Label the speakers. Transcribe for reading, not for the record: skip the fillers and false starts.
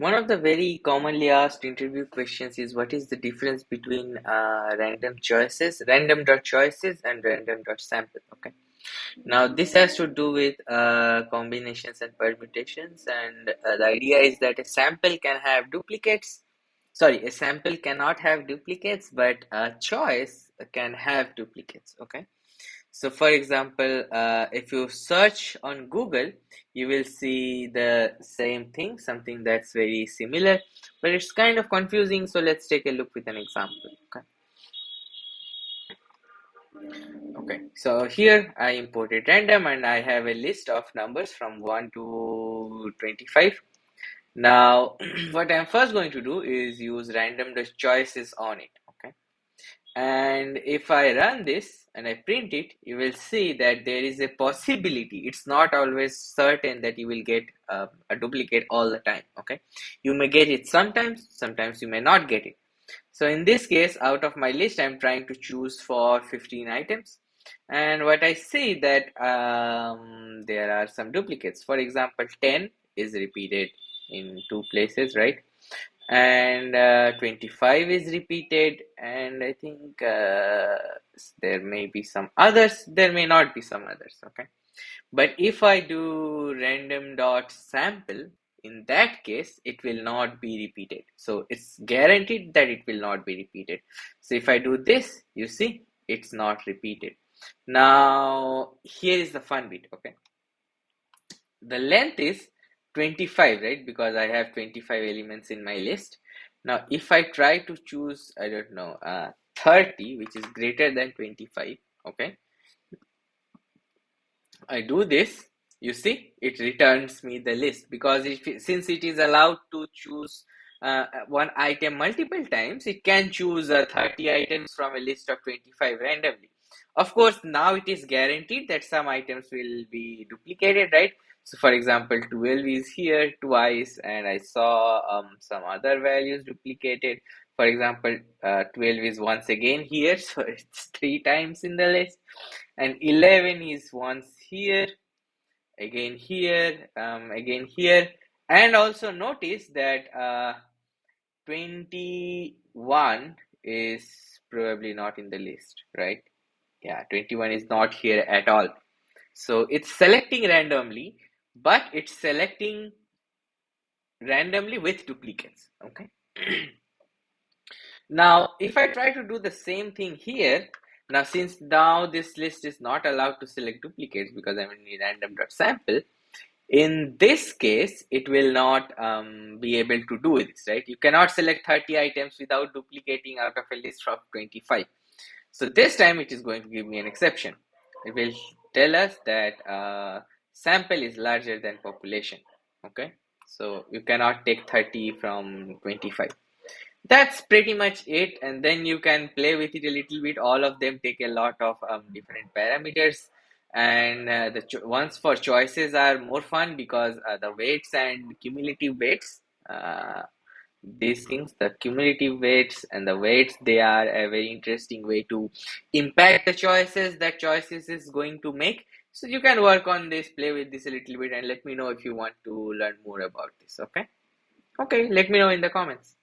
Speaker 1: One of the very commonly asked interview questions is what is the difference between random.choices and random.samples. Okay. Now this has to do with combinations and permutations, and the idea is that a sample can have duplicates. Sorry, a sample cannot have duplicates, but a choice can have duplicates. Okay. So, for example, if you search on Google, you will see the same thing, something that's very similar, but it's kind of confusing. So, let's take a look with an example. Okay. So, here I imported random and I have a list of numbers from 1 to 25. Now, what I'm first going to do is use random choices on it. Okay. And if I run this and I print it, you will see that there is a possibility. It's not always certain that you will get a duplicate all the time. Okay, you may get it sometimes you may not get it. So in this case, out of my list, I'm trying to choose for 15 items, and what I see that there are some duplicates. For example, 10 is repeated in two places, right? And 25 is repeated, and I think there may be some others, there may not be some others. Okay, but if I do random dot sample, in that case it will not be repeated, so it's guaranteed that it will not be repeated. So if I do this, you see it's not repeated. Now here is the fun bit. Okay, the length is 25, right? Because I have 25 elements in my list. Now, if I try to choose, I don't know, 30, which is greater than 25, okay, I do this, you see, it returns me the list, because since it is allowed to choose one item multiple times, it can choose 30 items from a list of 25 randomly. Of course, now it is guaranteed that some items will be duplicated, right? So, for example, 12 is here twice, and I saw some other values duplicated. For example, 12 is once again here, so it's three times in the list, and 11 is once here, again here, and also notice that 21 is probably not in the list, right? Yeah, 21 is not here at all. So it's selecting randomly, but it's selecting randomly with duplicates. Okay. Now, if I try to do the same thing here, now since now this list is not allowed to select duplicates because I'm in random.sample, in this case, it will not be able to do this, right? You cannot select 30 items without duplicating out of a list of 25. So this time it is going to give me an exception. It will tell us that sample is larger than population. Okay, so you cannot take 30 from 25. That's pretty much it, and then you can play with it a little bit. All of them take a lot of different parameters, and the ones for choices are more fun because the weights and cumulative weights, these things, the cumulative weights and the weights, they are a very interesting way to impact the choices that choices is going to make. So you can work on this, play with this a little bit, and let me know if you want to learn more about this. Okay, let me know in the comments.